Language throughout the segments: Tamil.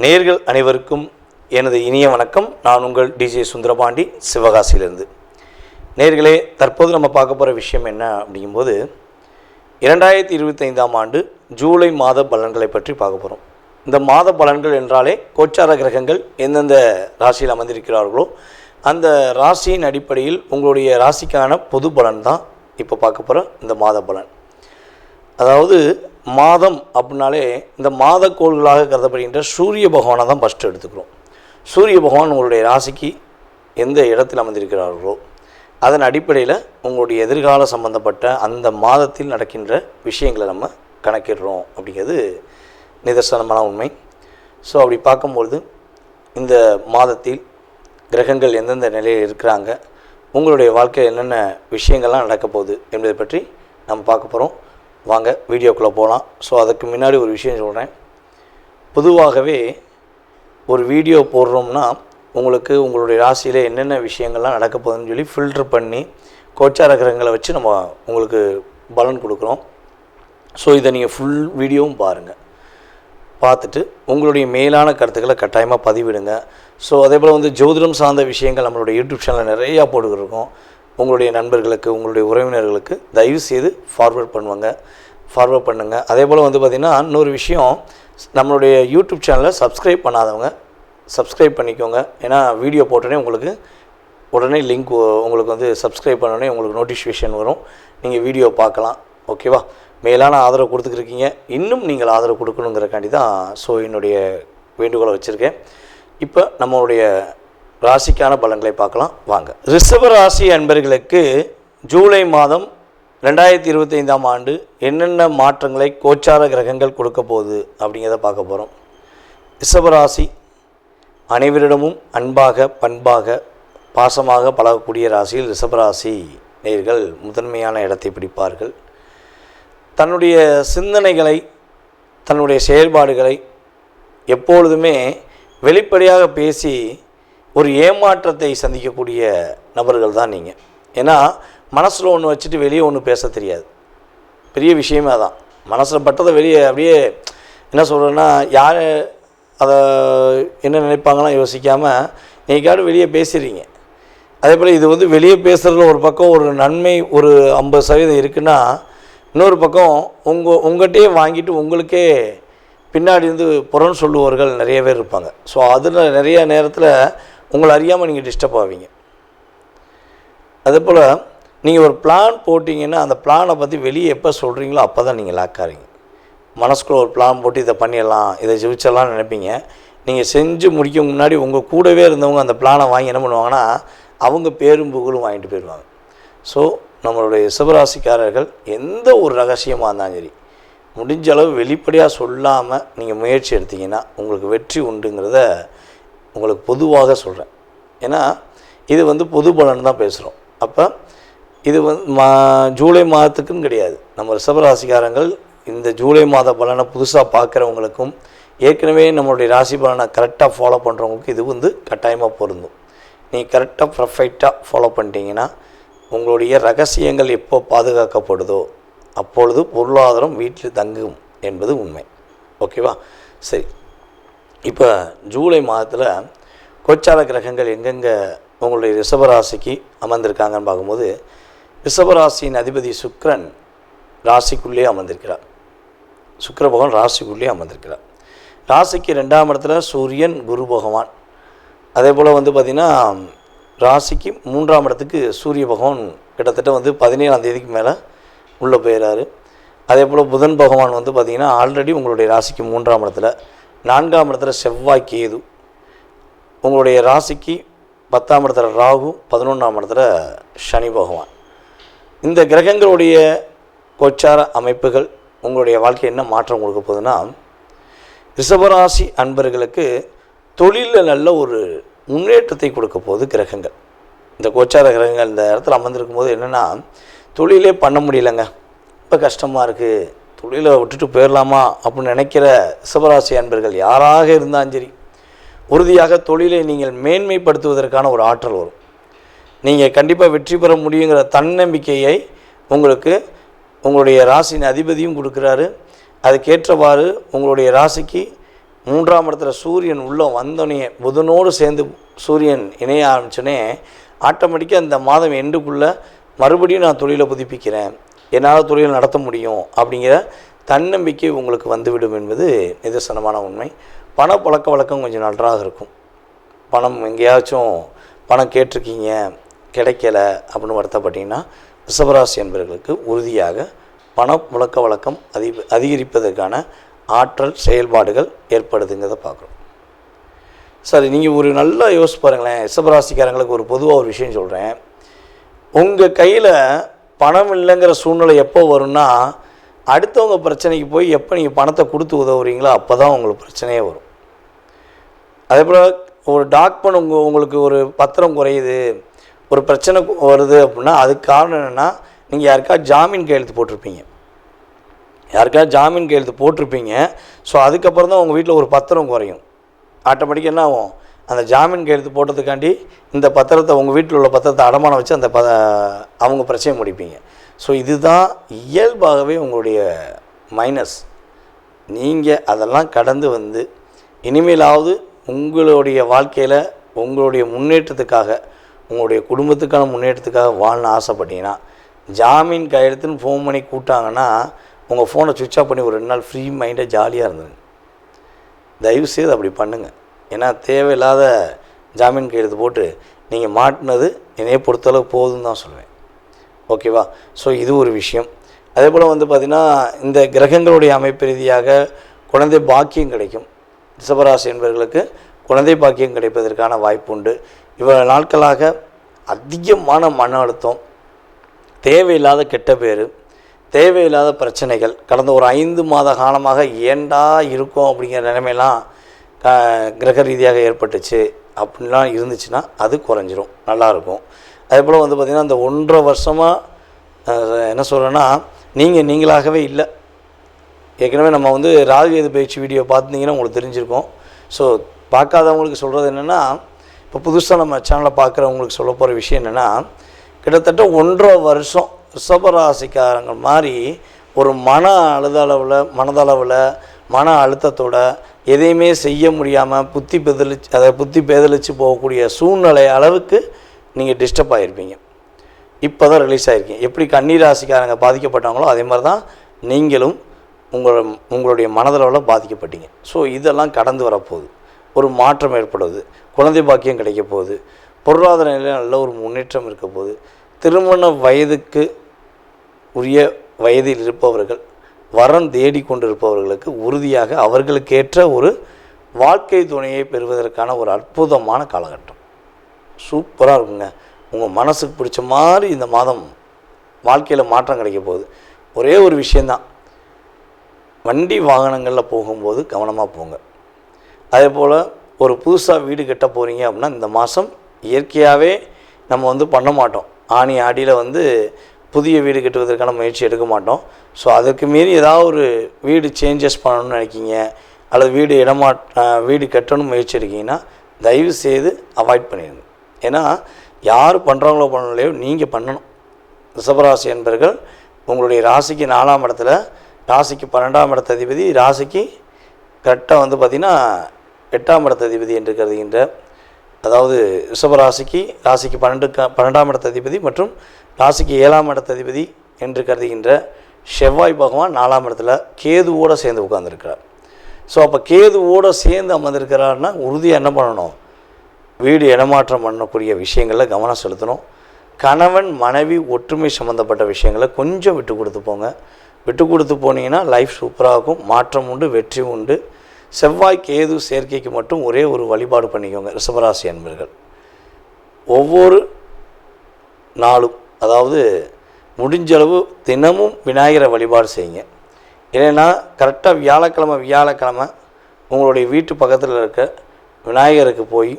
நேயர்கள் அனைவருக்கும் எனது இனிய வணக்கம். நான் உங்கள் டிஜே சுந்தரபாண்டி, சிவகாசியிலிருந்து. நேயர்களே, தற்போது நம்ம பார்க்க போகிற விஷயம் என்ன அப்படிங்கும்போது 2025ஆம் ஆண்டு ஜூலை மாத பலன்களை பற்றி பார்க்க போகிறோம். இந்த மாத பலன்கள் என்றாலே கோச்சார கிரகங்கள் எந்தெந்த ராசியில் அமர்ந்திருக்கிறார்களோ அந்த ராசியின் அடிப்படையில் உங்களுடைய ராசிக்கான பொது பலன் தான் இப்போ பார்க்க போகிற இந்த மாத பலன். அதாவது மாதம் அப்படின்னாலே இந்த மாத கோள்களாக கருதப்படுகின்ற சூரிய பகவானை தான் ஃபஸ்ட்டு எடுத்துக்கிறோம். சூரிய பகவான் உங்களுடைய ராசிக்கு எந்த இடத்தில் அமர்ந்திருக்கிறார்களோ அதன் அடிப்படையில் உங்களுடைய எதிர்கால சம்பந்தப்பட்ட அந்த மாதத்தில் நடக்கின்ற விஷயங்களை நம்ம கணக்கிடுறோம் அப்படிங்கிறது நிதர்சனமான உண்மை. ஸோ அப்படி பார்க்கும்பொழுது இந்த மாதத்தில் கிரகங்கள் எந்தெந்த நிலையில் இருக்கிறாங்க, உங்களுடைய வாழ்க்கையில் என்னென்ன விஷயங்கள்லாம் நடக்க போகுது என்பதை பற்றி நம்ம பார்க்க போகிறோம். வாங்க வீடியோக்குள்ளே போகலாம். ஸோ அதுக்கு முன்னாடி ஒரு விஷயம் சொல்கிறேன். பொதுவாகவே ஒரு வீடியோ போடுறோம்னா உங்களுக்கு உங்களுடைய ராசியில் என்னென்ன விஷயங்கள்லாம் நடக்க போகுதுன்னு சொல்லி ஃபில்ட்ரு பண்ணி கோச்சார கிரகங்களை வச்சு நம்ம உங்களுக்கு பலன் கொடுக்குறோம். ஸோ இதை நீங்கள் ஃபுல் வீடியோவும் பாருங்கள். பார்த்துட்டு உங்களுடைய மேலான கருத்துக்களை கட்டாயமாக பதிவிடுங்க. ஸோ அதே போல் ஜோதிடம் சார்ந்த விஷயங்கள் நம்மளுடைய யூடியூப் சேனலில் நிறையா போட்டுக்கிருக்கோம். உங்களுடைய நண்பர்களுக்கு, உங்களுடைய உறவினர்களுக்கு தயவுசெய்து ஃபார்வர்ட் பண்ணுங்கள். அதே போல் பார்த்திங்கன்னா இன்னொரு விஷயம், நம்மளுடைய யூடியூப் சேனலை சப்ஸ்கிரைப் பண்ணாதவங்க சப்ஸ்கிரைப் பண்ணிக்கோங்க. ஏன்னா வீடியோ போட்டோடனே உங்களுக்கு உடனே லிங்க் உங்களுக்கு சப்ஸ்கிரைப் பண்ணோடனே உங்களுக்கு நோட்டிஃபிகேஷன் வரும், நீங்கள் வீடியோ பார்க்கலாம். ஓகேவா? மேலான ஆதரவு கொடுத்துக்கிருக்கீங்க, இன்னும் நீங்கள் ஆதரவு கொடுக்கணுங்கிறக்காண்டி தான் ஸோ என்னுடைய வேண்டுகோளை வச்சுருக்கேன். இப்போ நம்மளுடைய ராசிக்கான பலன்களை பார்க்கலாம் வாங்க. ரிஷப ராசி அன்பர்களுக்கு ஜூலை மாதம் 2025ஆம் ஆண்டு என்னென்ன மாற்றங்களை கோச்சார கிரகங்கள் கொடுக்க போகுது அப்படிங்கிறத பார்க்க போகிறோம். ரிஷபராசி அனைவரிடமும் அன்பாக, பண்பாக, பாசமாக பழகக்கூடிய ராசியில் ரிஷபராசி நேயர்கள் முதன்மையான இடத்தை பிடிப்பார்கள். தன்னுடைய சிந்தனைகளை, தன்னுடைய செயல்பாடுகளை எப்பொழுதுமே வெளிப்படையாக பேசி ஒரு ஏமாற்றத்தை சந்திக்கக்கூடிய நபர்கள் தான் நீங்கள். ஏன்னா மனசில் ஒன்று வச்சுட்டு வெளியே ஒன்று பேச தெரியாது. பெரிய விஷயமே அதான். மனசில் பட்டதை வெளியே அப்படியே என்ன சொல்கிறேன்னா, யார் அதை என்ன நினைப்பாங்களாம் யோசிக்காமல் நீக்காடு வெளியே பேசுகிறீங்க. அதே போல் இது வெளியே பேசுகிறதுல ஒரு பக்கம் ஒரு நன்மை ஒரு 50% இருக்குன்னா, இன்னொரு பக்கம் உங்கள்கிட்டயே வாங்கிட்டு உங்களுக்கே பின்னாடி புறன்னு சொல்லுவவர்கள் நிறைய பேர் இருப்பாங்க. ஸோ அதில் நிறைய நேரத்தில் உங்களை அறியாமல் நீங்கள் டிஸ்டர்ப் ஆவீங்க. அதே போல் நீங்கள் ஒரு பிளான் போட்டிங்கன்னா அந்த பிளானை பற்றி வெளியே எப்போ சொல்கிறீங்களோ அப்போ தான் நீங்கள் லாக் ஆகிறீங்க. மனசுக்குள்ளே ஒரு பிளான் போட்டு இதை பண்ணிடலாம், இதை ஜெயிச்சிடலாம்னு நினைப்பீங்க. நீங்கள் செஞ்சு முடிக்க முன்னாடி உங்கள் கூடவே இருந்தவங்க அந்த பிளானை வாங்கி என்ன பண்ணுவாங்கன்னா அவங்க பேரும் புகழும் வாங்கிட்டு போயிடுவாங்க. ஸோ நம்மளுடைய ரிஷபராசிக்காரர்கள் எந்த ஒரு ரகசியமாக இருந்தாலும் சரி முடிஞ்ச அளவு வெளிப்படையாக சொல்லாமல் நீங்கள் முயற்சி எடுத்தீங்கன்னா உங்களுக்கு வெற்றி உண்டுங்கிறத உங்களுக்கு பொதுவாக சொல்கிறேன். ஏன்னா இது பொது பலன் தான் பேசுகிறோம். அப்போ இது ஜூலை மாதத்துக்குன்னு கிடையாது. நம்ம ரிஷபராசிக்காரங்கள் இந்த ஜூலை மாத பலனை புதுசாக பார்க்குறவங்களுக்கும் ஏற்கனவே நம்மளுடைய ராசி பலனை கரெக்டாக ஃபாலோ பண்ணுறவங்களுக்கு இது கட்டாயமாக பொருந்தும். நீங்கள் கரெக்டாக பர்ஃபெக்டாக ஃபாலோ பண்ணிட்டீங்கன்னா உங்களுடைய ரகசியங்கள் எப்போ பாதுகாக்கப்படுதோ அப்பொழுது பொருளாதாரம் வீட்டில் தங்கும் என்பது உண்மை. ஓகேவா? சரி, இப்போ ஜூலை மாதத்தில் கோச்சார கிரகங்கள் எங்கெங்கே உங்களுடைய ரிஷபராசிக்கு அமர்ந்திருக்காங்கன்னு பார்க்கும்போது, ரிஷபராசியின் அதிபதி சுக்கிரன் ராசிக்குள்ளே அமர்ந்திருக்கிறார். சுக்கிர பகவான் ராசிக்குள்ளே அமர்ந்திருக்கிறார். ராசிக்கு 2ஆம் இடத்துல சூரியன், குரு பகவான். அதே போல் பார்த்திங்கன்னா ராசிக்கு 3ஆம் இடத்துக்கு சூரிய பகவான் கிட்டத்தட்ட 17ஆம் தேதிக்கு மேலே உள்ளே போயிடுறாரு. அதே போல் புதன் பகவான் பார்த்திங்கன்னா ஆல்ரெடி உங்களுடைய ராசிக்கு 3ஆம் இடத்துல, 4ஆம் இடத்துல செவ்வாய், கேது. உங்களுடைய ராசிக்கு 10ஆம் இடத்துல ராகு, 11ஆம் இடத்துல சனி பகவான். இந்த கிரகங்களுடைய கோச்சார அமைப்புகள் உங்களுடைய வாழ்க்கை என்ன மாற்றம் கொடுக்க போகுதுன்னா, ரிஷபராசி அன்பர்களுக்கு தொழிலில் நல்ல ஒரு முன்னேற்றத்தை கொடுக்க போகுது கிரகங்கள். இந்த கோச்சார கிரகங்கள் இந்த இடத்துல அமர்ந்திருக்கும் போது என்னென்னா, தொழிலே பண்ண முடியலைங்க, இப்போ கஷ்டமாக இருக்குது, தொழிலை விட்டுட்டு போயிடலாமா அப்படின்னு நினைக்கிற ரிஷபராசி அன்பர்கள் யாராக இருந்தாலும் சரி, உறுதியாக தொழிலை நீங்கள் மேன்மைப்படுத்துவதற்கான ஒரு ஆற்றல் வரும். நீங்கள் கண்டிப்பாக வெற்றி பெற முடியுங்கிற தன்னம்பிக்கையை உங்களுக்கு உங்களுடைய ராசியின் அதிபதியும் கொடுக்குறாரு. அதுக்கேற்றவாறு உங்களுடைய ராசிக்கு 3ஆம் இடத்துல சூரியன் உள்ளே வந்தோடனே புதனோடு சேர்ந்து சூரியன் இணைய ஆரம்பிச்சோடனே ஆட்டோமேட்டிக்காக இந்த மாதம் எண்டுக்குள்ளே மறுபடியும் நான் தொழிலை புதுப்பிக்கிறேன், என்னால் தொழில் நடத்த முடியும் அப்படிங்கிற தன்னம்பிக்கை உங்களுக்கு வந்துவிடும் என்பது நிதர்சனமான உண்மை. பண பழக்க வழக்கம் கொஞ்சம் நன்றாக இருக்கும். பணம் எங்கேயாச்சும் பணம் கேட்டிருக்கீங்க கிடைக்கல அப்படின்னு வருத்தப்பட்டீங்கன்னா ரிஷபராசி என்பவர்களுக்கு உறுதியாக பண புழக்க வழக்கம் அதிகரிப்பதற்கான ஆற்றல் செயல்பாடுகள் ஏற்படுதுங்கிறத பார்க்குறோம். சரி, நீங்கள் ஒரு நல்லா யோசிச்சு பாருங்களேன். ரிஷபராசிக்காரங்களுக்கு ஒரு பொதுவாக ஒரு விஷயம் சொல்கிறேன். உங்கள் கையில் பணம் இல்லைங்கிற சூழ்நிலை எப்போ வரும்னா, அடுத்தவங்க பிரச்சனைக்கு போய் எப்போ நீங்கள் பணத்தை கொடுத்து உதவுறீங்களோ அப்போ தான் உங்களுக்கு பிரச்சனையே வரும். அதே போல் ஒரு டாக்குமெண்ட் உங்களுக்கு ஒரு பத்திரம் குறையுது, ஒரு பிரச்சனை வருது அப்படின்னா அதுக்கு காரணம் என்னென்னா, நீங்கள் யாருக்காவது ஜாமீன் கையெழுத்து போட்டிருப்பீங்க. ஸோ அதுக்கப்புறம் தான் உங்கள் வீட்டில் ஒரு பத்திரம் குறையும். ஆட்டோமேட்டிக்காக என்ன ஆகும், அந்த ஜாமீன் கையெழுத்து போட்டதுக்காண்டி இந்த பத்திரத்தை உங்கள் வீட்டில் உள்ள பத்திரத்தை அடமானம் வச்சு அந்த அவங்க பிரச்சனை முடிப்பீங்க. ஸோ இதுதான் இயல்பாகவே உங்களுடைய மைனஸ். நீங்கள் அதெல்லாம் கடந்து வந்து இனிமேலாவது உங்களுடைய வாழ்க்கையில் உங்களுடைய முன்னேற்றத்துக்காக, உங்களுடைய குடும்பத்துக்கான முன்னேற்றத்துக்காக வாழணும்னு ஆசைப்பட்டீங்கன்னா, ஜாமீன் கையெழுத்துன்னு ஃபோன் பண்ணி கூப்பிட்டாங்கன்னா உங்கள் ஃபோனை சுவிட்ச் ஆஃப் பண்ணி ஒரு 2 நாள் ஃப்ரீ மைண்டாக ஜாலியாக இருந்தது. தயவுசெய்து அப்படி பண்ணுங்கள். ஏன்னா தேவையில்லாத ஜாமீன் கையெழுத்து போட்டு நீங்கள் மாட்டினது என்னையை பொறுத்தளவு போதுன்னு தான் சொல்லுவேன். ஓகேவா? ஸோ இது ஒரு விஷயம். அதே போல் வந்து பார்த்திங்கன்னா, இந்த கிரகங்களுடைய அமைப்பு ரீதியாக குழந்தை பாக்கியம் கிடைக்கும். ரிஷபராசி என்பவர்களுக்கு குழந்தை பாக்கியம் கிடைப்பதற்கான வாய்ப்பு உண்டு. இவ்வளவு நாட்களாக அதிகமான மன அழுத்தம், தேவையில்லாத கெட்ட பேர், தேவையில்லாத பிரச்சனைகள் கடந்த ஒரு 5 மாத காலமாக ஏண்டா இருக்கும் அப்படிங்கிற நிலைமையெல்லாம் கிரக ரீதியாக ஏற்பட்டுச்சு அப்படின்லாம் இருந்துச்சுன்னா அது குறைஞ்சிரும், நல்லாயிருக்கும். அதே போல் வந்து பார்த்திங்கன்னா, இந்த 1.5 வருஷமாக என்ன சொல்கிறேன்னா, நீங்களாகவே இல்லை. ஏற்கனவே நம்ம வந்து ராகுகேது பயிற்சி வீடியோ பார்த்துட்டிங்கன்னா உங்களுக்கு தெரிஞ்சிருக்கும். ஸோ பார்க்காதவங்களுக்கு சொல்கிறது என்னென்னா, இப்போ புதுசாக நம்ம சேனலை பார்க்குறவங்களுக்கு சொல்ல போகிற விஷயம் என்னென்னா, கிட்டத்தட்ட 1.5 வருஷம் ரிஷபராசிக்காரங்க மாதிரி ஒரு மனதளவில் மன அழுத்தத்தோட எதையுமே செய்ய முடியாமல் புத்தி பேதலிச்சு போகக்கூடிய சூழ்நிலை அளவுக்கு நீங்கள் டிஸ்டர்ப் ஆகிருப்பீங்க. இப்போ தான் ரிலீஸ் ஆகிருக்கீங்க. எப்படி கன்னிராசிக்காரங்க பாதிக்கப்பட்டாங்களோ அதே மாதிரி தான் நீங்களும் உங்களுடைய மனதளவில் பாதிக்கப்பட்டீங்க. ஸோ இதெல்லாம் கடந்து வரப்போகுது, ஒரு மாற்றம் ஏற்படுவது, குழந்தை பாக்கியம் கிடைக்க போகுது, பொருளாதார நிலையில் நல்ல ஒரு முன்னேற்றம் இருக்க போகுது. திருமண வயதுக்கு உரிய வயதில் இருப்பவர்கள், வரன் தேடி கொண்டிருப்பவர்களுக்கு உறுதியாக அவர்களுக்கேற்ற ஒரு வாழ்க்கை துணையை பெறுவதற்கான ஒரு அற்புதமான காலகட்டம். சூப்பராக இருக்குங்க. உங்கள் மனசுக்கு பிடிச்ச மாதிரி இந்த மாதம் வாழ்க்கையில் மாற்றம் கிடைக்க போகுது. ஒரே ஒரு விஷயந்தான், வண்டி வாகனங்களில் போகும்போது கவனமாக போங்க. அதே போல் ஒரு புதுசாக வீடு கட்ட போகிறீங்க அப்படின்னா இந்த மாதம் இயற்கையாகவே நம்ம வந்து பண்ண மாட்டோம். ஆணி ஆடியில் வந்து புதிய வீடு கட்டுவதற்கான முயற்சி எடுக்க மாட்டோம். ஸோ அதுக்கு மீறி ஏதாவது ஒரு வீடு சேஞ்சஸ் பண்ணணும்னு நினைக்கிங்க, அல்லது வீடு கட்டணும் முயற்சி எடுக்கிங்கன்னா தயவு செய்து அவாய்ட் பண்ணிடுங்க. ஏன்னா யார் பண்ணுறாங்களோ பண்ணலையோ நீங்கள் பண்ணணும். ரிஷபராசி என்பவர்கள் உங்களுடைய ராசிக்கு 4ஆம் இடத்துல, ராசிக்கு 12ஆம் இடத்த அதிபதி, ராசிக்கு கரெக்டாக வந்து பார்த்திங்கன்னா 8ஆம் இடத்த அதிபதி என்று கருதுகின்ற, அதாவது ரிஷபராசிக்கு 12ஆம் இடத்த அதிபதி மற்றும் ராசிக்கு 7ஆம் இடத்த அதிபதி என்று கருதுகின்ற செவ்வாய் பகவான் 4ஆம் இடத்துல கேதுவோடு சேர்ந்து உட்கார்ந்துருக்கிறார். ஸோ அப்போ கேதுவோடு சேர்ந்து அமர்ந்திருக்கிறாருன்னா உறுதியாக என்ன பண்ணணும், வீடு இடமாற்றம் பண்ணக்கூடிய விஷயங்களில் கவனம் செலுத்தணும். கணவன் மனைவி ஒற்றுமை சம்மந்தப்பட்ட விஷயங்களை கொஞ்சம் விட்டு கொடுத்து போங்க. விட்டு கொடுத்து போனீங்கன்னா லைஃப் சூப்பராகும், மாற்றம் உண்டு, வெற்றி உண்டு. செவ்வாய் கேது சேர்க்கைக்கு மட்டும் ஒரே ஒரு வழிபாடு பண்ணிக்கோங்க ரிஷபராசி என்பர்கள். ஒவ்வொரு நாளும், அதாவது முடிஞ்சளவு தினமும் விநாயகரை வழிபாடு செய்யுங்க. இல்லைன்னா கரெக்டாக வியாழக்கிழமை உங்களுடைய வீட்டு பக்கத்தில் இருக்க விநாயகருக்கு போய்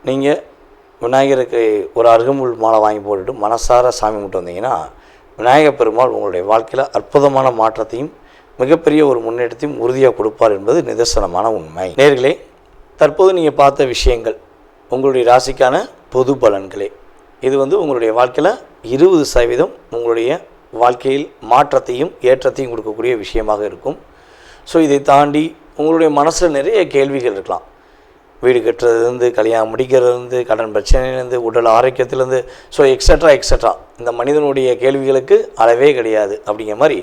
நீங்கள் விநாயகருக்கு ஒரு அருகம்புல் மாலை வாங்கி போட்டுட்டு மனசார சாமி கும்பிட்டு வந்தீங்கன்னா விநாயகர் பெருமாள் உங்களுடைய வாழ்க்கையில் அற்புதமான மாற்றத்தையும் மிகப்பெரிய ஒரு முன்னேற்றத்தையும் உறுதியாக கொடுப்பார் என்பது நிதர்சனமான உண்மை. நேயர்களே, தற்போது நீங்கள் பார்த்த விஷயங்கள் உங்களுடைய ராசிக்கான பொது பலன்களே. இது வந்து உங்களுடைய வாழ்க்கையில் 20% உங்களுடைய வாழ்க்கையில் மாற்றத்தையும் ஏற்றத்தையும் கொடுக்கக்கூடிய விஷயமாக இருக்கும். ஸோ இதை தாண்டி உங்களுடைய மனசில் நிறைய கேள்விகள் இருக்கலாம். வீடு கட்டுறதுலேருந்து, கல்யாணம் முடிக்கிறதுலேருந்து, கடன் பிரச்சனையிலேருந்து, உடல் ஆரோக்கியத்திலேருந்து, ஸோ எக்ஸட்ரா இந்த மனிதனுடைய கேள்விகளுக்கு அளவே கிடையாது. அப்படிங்கிற மாதிரி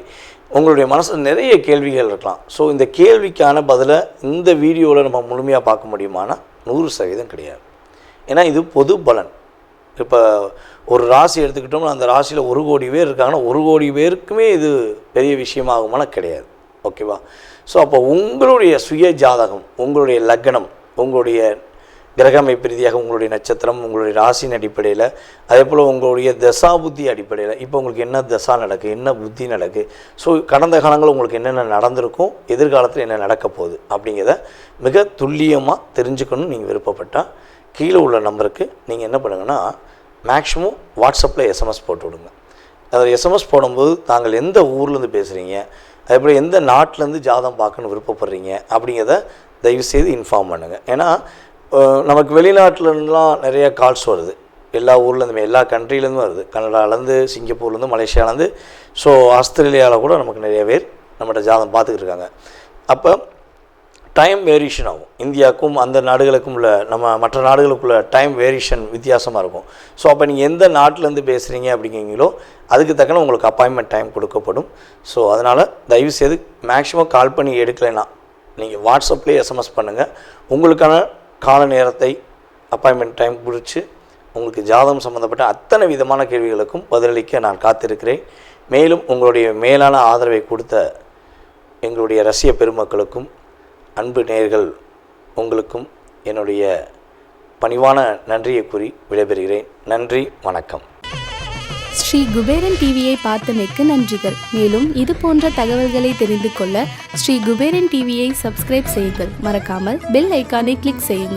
உங்களுடைய மனசில் நிறைய கேள்விகள் இருக்கலாம். ஸோ இந்த கேள்விக்கான பதிலை இந்த வீடியோவில் நம்ம முழுமையாக பார்க்க முடியுமானா 100% கிடையாது. ஏன்னா இது பொது பலன். இப்போ ஒரு ராசி எடுத்துக்கிட்டோம்னா அந்த ராசியில் 1 கோடி பேர் இருக்காங்கன்னா 1 கோடி பேருக்குமே இது பெரிய விஷயமாகுமான கிடையாது. ஓகேவா? ஸோ அப்போ உங்களுடைய சுய ஜாதகம், உங்களுடைய லக்னம், உங்களுடைய கிரகமைப்பு ரீதியாக உங்களுடைய நட்சத்திரம், உங்களுடைய ராசியின் அடிப்படையில், அதே போல் உங்களுடைய தசா புத்தி அடிப்படையில் இப்போ உங்களுக்கு என்ன தசா நடக்குது, என்ன புத்தி நடக்குது, ஸோ கடந்த காலங்கள் உங்களுக்கு என்னென்ன நடந்திருக்கும், எதிர்காலத்தில் என்ன நடக்க போகுது அப்படிங்கிறத மிக துல்லியமாக தெரிஞ்சுக்கணும்னு நீங்கள் விருப்பப்பட்டால் கீழே உள்ள நம்பருக்கு நீங்கள் என்ன பண்ணுங்கன்னா மேக்ஸிமம் வாட்ஸ்அப்பில் எஸ்எம்எஸ் போட்டு விடுங்க. அதில் எஸ்எம்எஸ் போடும்போது தாங்கள் எந்த ஊர்லேருந்து பேசுகிறீங்க, அதேபோல் எந்த நாட்டிலேருந்து ஜாதகம் பார்க்கணுன்னு விருப்பப்படுறீங்க அப்படிங்கிறத தயவுசெய்து இன்ஃபார்ம் பண்ணுங்கள். ஏன்னா நமக்கு வெளிநாட்டிலலாம் நிறைய கால்ஸ் வருது, எல்லா ஊர்லேருந்துமே, எல்லா கண்ட்ரிலேருந்தும் வருது. கனடாலேருந்து, சிங்கப்பூர்லேருந்து, மலேசியாவிலேருந்து, ஸோ ஆஸ்திரேலியாவில் கூட நமக்கு நிறைய பேர் நம்மகிட்ட ஜாதகம் பார்த்துக்கிட்டு இருக்காங்க. அப்போ டைம் வேரியேஷன் ஆகும். இந்தியாவுக்கும் அந்த நாடுகளுக்கும் உள்ள மற்ற நாடுகளுக்குள்ள டைம் வேரியேஷன் வித்தியாசமாக இருக்கும். ஸோ அப்போ நீங்கள் எந்த நாட்டிலேருந்து பேசுகிறீங்க அப்படிங்கிறீங்களோ அதுக்கு தக்கன உங்களுக்கு அப்பாயின்மெண்ட் டைம் கொடுக்கப்படும். ஸோ அதனால் தயவுசெய்து மேக்ஸிமம் கால் பண்ணி எடுக்கலைன்னா நீங்கள் வாட்ஸ்அப்லேயே எஸ்எம்எஸ் பண்ணுங்கள். உங்களுக்கான கால நேரத்தை அப்பாயின்மெண்ட் டைம் பிடிச்சி உங்களுக்கு ஜாதகம் சம்மந்தப்பட்ட அத்தனை விதமான கேள்விகளுக்கும் பதிலளிக்க நான் காத்திருக்கிறேன். மேலும் உங்களுடைய மேலான ஆதரவை கொடுத்த எங்களுடைய ரசிக பெருமக்களுக்கும் அன்பு நேயர்கள் உங்களுக்கும் என்னுடைய பணிவான நன்றியை கூறி விடைபெறுகிறேன். நன்றி, வணக்கம். ஸ்ரீ குபேரன் டிவியை பார்த்தமைக்கு நன்றிகள். மேலும் இது போன்ற தகவல்களை தெரிந்து கொள்ள ஸ்ரீ குபேரன் டிவியை சப்ஸ்கிரைப் செய்யுங்கள். மறக்காமல் பெல் ஐக்கானை கிளிக் செய்யுங்கள்.